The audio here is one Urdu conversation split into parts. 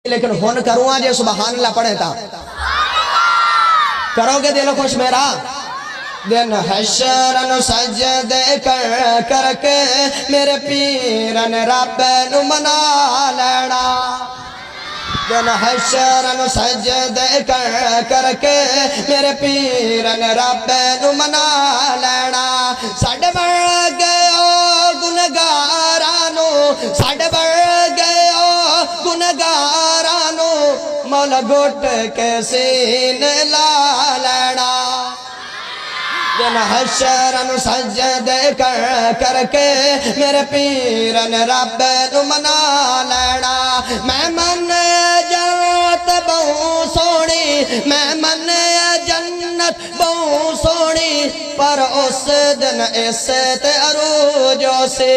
لیکن ہن کروں آجے سبحان اللہ پڑھے تا کرو گے دل خوش میرا دن حشرن سجدے کر کے میرے پیرن رب نو منا لینا دن حشرن سجدے کر کے میرے پیرن رب نو منا لینا ساڑھے بڑھ گئے گنگارانو ساڑھے بڑھ گئے گنگارانو مولا گھٹ کے سینے لا لینا دن حشرن سجدے کر کے میرے پیرن رب نو منا لینا میں من جنت بہوں سونی میں من جنت بہوں سونی پر اس دن اس تے عروجوں سے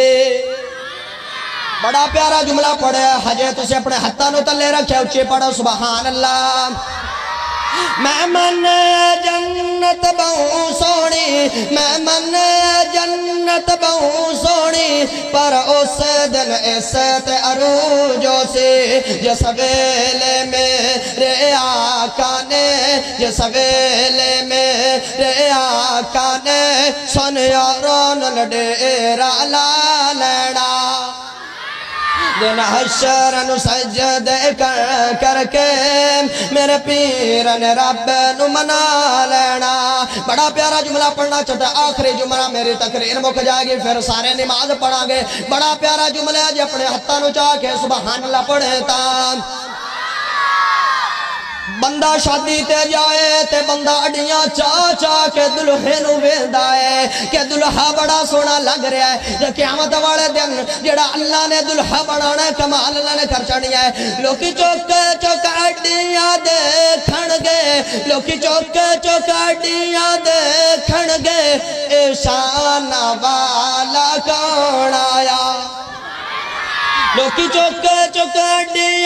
بڑا پیارا جملہ پڑھے حجے تسے اپنے ہتھاں نو تلے رکھے اچھے پڑھو سبحان اللہ میں من جنت بہوں سونی میں من جنت بہوں سونی پر اس دن اس تے عروجوں سے جس ویلے میرے آقا نے جس ویلے میرے آقا نے سن یارون لڈیرا لا لینا دن حشرن سجدے کر کے میرے پیرن رب نو منا لینا بڑا پیارا جملہ پڑھنا چاہتا ہے آخری جملہ میری تقریر مک جائے گی پھر سارے نماز پڑھا گے بڑا پیارا جملہ ہے جی اپنے ہتھاں نو چاہ کے سبحان اللہ پڑھتا بندہ شادی تے جائے تے بندہ اڈیاں چاہ کے دلہے نو ویندا ہے کہ دلہا بڑا سونا لگ رہا ہے جو قیامت والے دن جڑا اللہ نے دلہا بنانا ہے کمال اللہ نے خرچانی ہے لوکی چوک اڈیاں دیکھن گے لوکی چوک اڈیاں دیکھن گے اے شان والا کون آیا لوکی چوک اڈیاں